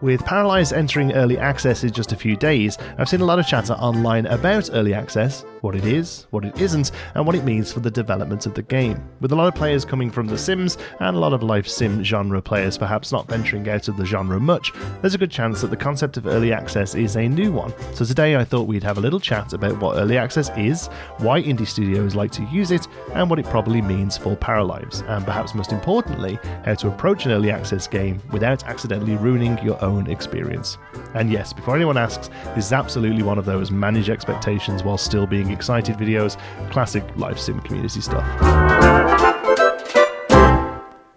With Paralives entering early access in just a few days, I've seen a lot of chatter online about early access, what it is, what it isn't, and what it means for the development of the game. With a lot of players coming from The Sims, and a lot of life sim genre players perhaps not venturing out of the genre much, there's a good chance that the concept of early access is a new one. So today I thought we'd have a little chat about what early access is, why indie studios like to use it, and what it probably means for Paralives, and perhaps most importantly, how to approach an early access game without accidentally ruining your own experience. And yes, before anyone asks, this is absolutely one of those manage expectations while still being excited videos, classic life sim community stuff.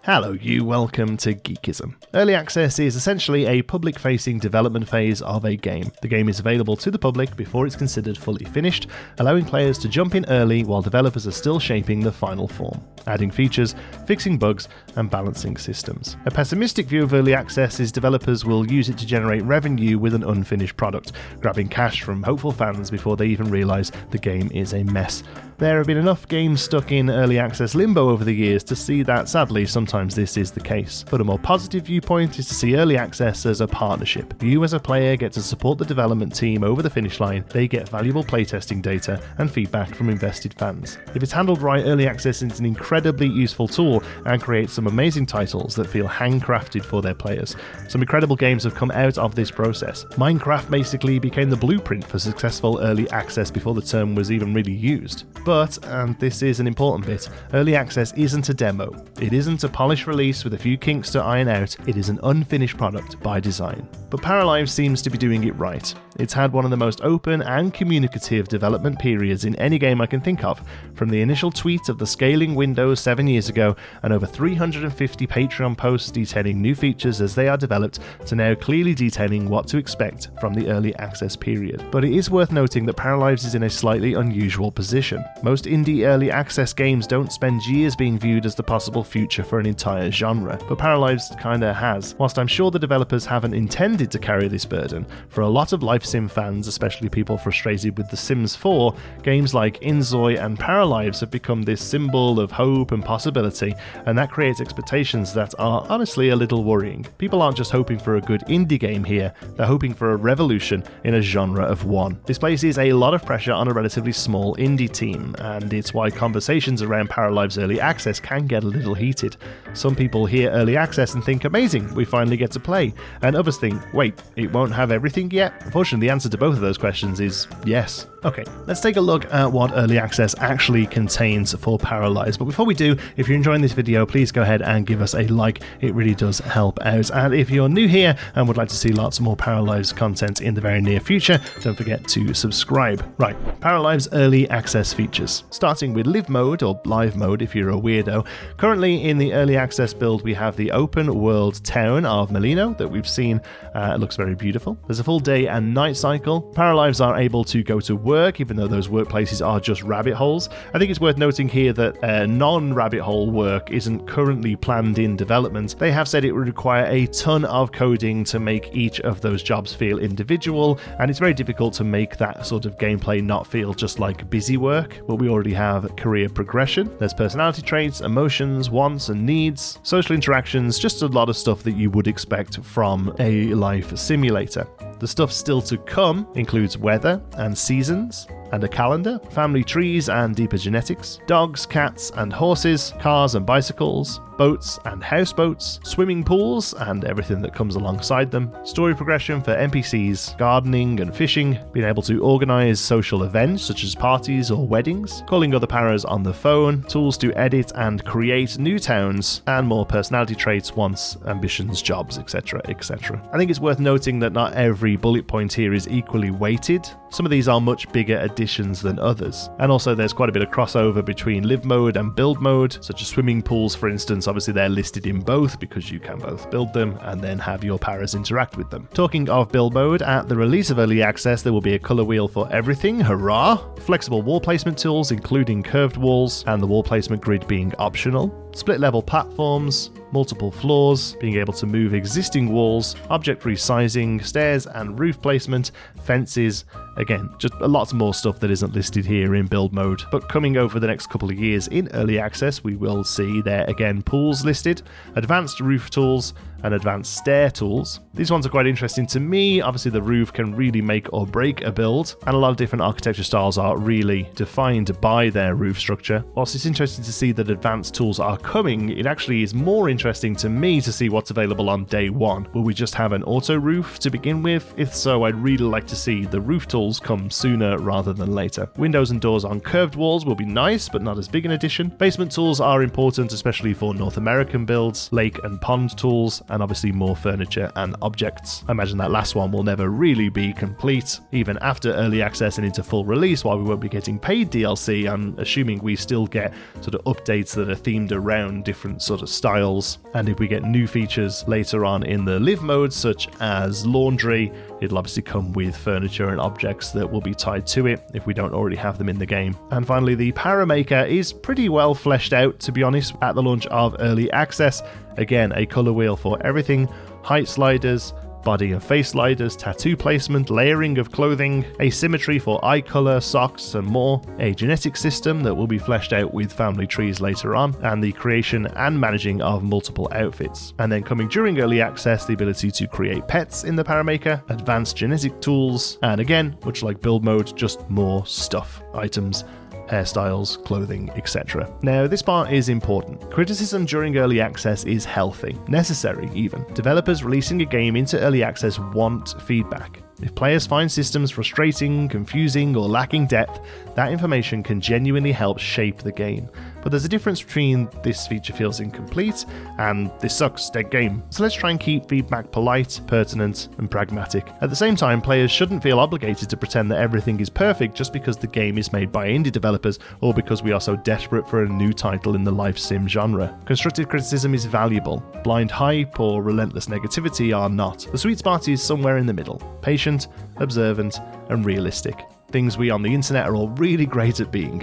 Hello you, welcome to Geekism. Early access is essentially a public-facing development phase of a game. The game is available to the public before it's considered fully finished, allowing players to jump in early while developers are still shaping the final form, adding features, fixing bugs, and balancing systems. A pessimistic view of early access is developers will use it to generate revenue with an unfinished product, grabbing cash from hopeful fans before they even realise the game is a mess. There have been enough games stuck in early access limbo over the years to see that, sadly, sometimes this is the case. But a more positive viewpoint is to see early access as a partnership. You as a player get to support the development team over the finish line, they get valuable playtesting data and feedback from invested fans. If it's handled right, early access is an incredibly useful tool and creates some amazing titles that feel handcrafted for their players. Some incredible games have come out of this process. Minecraft basically became the blueprint for successful early access before the term was even really used. But, and this is an important bit, early access isn't a demo. It isn't a polished release with a few kinks to iron out, it is an unfinished product by design. But Paralives seems to be doing it right. It's had one of the most open and communicative development periods in any game I can think of, from the initial tweet of the scaling window 7 years ago and over 350 Patreon posts detailing new features as they are developed to now clearly detailing what to expect from the early access period. But it is worth noting that Paralives is in a slightly unusual position. Most indie early access games don't spend years being viewed as the possible future for an entire genre, but Paralives kinda has. Whilst I'm sure the developers haven't intended to carry this burden, for a lot of life sim fans, especially people frustrated with The Sims 4, games like Inzoi and Paralives have become this symbol of hope and possibility, and that creates expectations that are honestly a little worrying. People aren't just hoping for a good indie game here, they're hoping for a revolution in a genre of one. This places a lot of pressure on a relatively small indie team, and it's why conversations around Paralives early access can get a little heated. Some people hear early access and think, amazing, we finally get to play, and others think, wait, it won't have everything yet? Unfortunately, the answer to both of those questions is yes. Okay, let's take a look at what early access actually contains for Paralives. But before we do, if you're enjoying this video, please go ahead and give us a like. It really does help out. And if you're new here and would like to see lots more Paralives content in the very near future, don't forget to subscribe. Right, Paralives early access features. Starting with live mode, or live mode if you're a weirdo. Currently in the early access build, we have the open world town of Molino that we've seen. It looks very beautiful. There's a full day and night cycle. Paralives are able to go to work, even though those workplaces are just rabbit holes. I think it's worth noting here that non-rabbit hole work isn't currently planned in development. They have said it would require a ton of coding to make each of those jobs feel individual, and it's very difficult to make that sort of gameplay not feel just like busy work. But we already have career progression, there's personality traits, emotions, wants and needs, social interactions, just a lot of stuff that you would expect from a life simulator. The stuff still to come includes weather and seasons, and a calendar, family trees and deeper genetics, dogs, cats and horses, cars and bicycles, boats and houseboats, swimming pools and everything that comes alongside them, story progression for NPCs, gardening and fishing, being able to organise social events such as parties or weddings, calling other paras on the phone, tools to edit and create new towns, and more personality traits, wants, ambitions, jobs, etc, etc. I think it's worth noting that not every bullet point here is equally weighted. Some of these are much bigger additions than others. And also there's quite a bit of crossover between live mode and build mode, such as swimming pools for instance. Obviously they're listed in both because you can both build them and then have your paras interact with them. Talking of build mode, at the release of early access there will be a colour wheel for everything, hurrah! Flexible wall placement tools including curved walls and the wall placement grid being optional. Split level platforms, multiple floors, being able to move existing walls, object resizing, stairs and roof placement, fences, again, just lots more stuff that isn't listed here in build mode. But coming over the next couple of years in early access, we will see there again pools listed, advanced roof tools, and advanced stair tools. These ones are quite interesting to me. Obviously the roof can really make or break a build, and a lot of different architecture styles are really defined by their roof structure. Whilst it's interesting to see that advanced tools are coming, it actually is more interesting to me to see what's available on day one. Will we just have an auto roof to begin with? If so, I'd really like to see the roof tools come sooner rather than later. Windows and doors on curved walls will be nice, but not as big an addition. Basement tools are important, especially for North American builds, lake and pond tools, and obviously more furniture and objects. I imagine that last one will never really be complete, even after early access and into full release. While we won't be getting paid DLC, I'm assuming we still get sort of updates that are themed around different sort of styles, and if we get new features later on in the live mode, such as laundry, it'll obviously come with furniture and objects that will be tied to it if we don't already have them in the game. And finally, the Paramaker is pretty well fleshed out, to be honest, at the launch of early access. Again, a colour wheel for everything, height sliders, body and face sliders, tattoo placement, layering of clothing, asymmetry for eye colour, socks and more, a genetic system that will be fleshed out with family trees later on, and the creation and managing of multiple outfits. And then coming during early access, the ability to create pets in the Paramaker, advanced genetic tools, and again, much like build mode, just more stuff, items, hairstyles, clothing, etc. Now, this part is important. Criticism during early access is healthy, necessary even. Developers releasing a game into early access want feedback. If players find systems frustrating, confusing, or lacking depth, that information can genuinely help shape the game. But there's a difference between this feature feels incomplete and this sucks, dead game. So let's try and keep feedback polite, pertinent, and pragmatic. At the same time, players shouldn't feel obligated to pretend that everything is perfect just because the game is made by indie developers or because we are so desperate for a new title in the life sim genre. Constructive criticism is valuable. Blind hype or relentless negativity are not. The sweet spot is somewhere in the middle. Patient, observant, and realistic. Things we on the internet are all really great at being.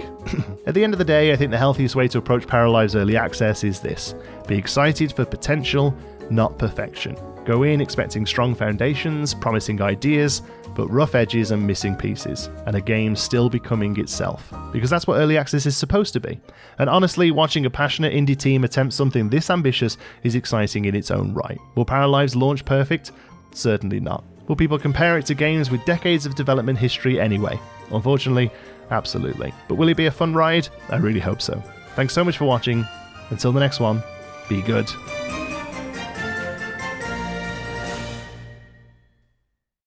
At the end of the day, I think the healthiest way to approach Paralives early access is this. Be excited for potential, not perfection. Go in expecting strong foundations, promising ideas, but rough edges and missing pieces, and a game still becoming itself. Because that's what early access is supposed to be. And honestly, watching a passionate indie team attempt something this ambitious is exciting in its own right. Will Paralives launch perfect? Certainly not. Will people compare it to games with decades of development history anyway? Unfortunately, absolutely. But will it be a fun ride? I really hope so. Thanks so much for watching. Until the next one, be good.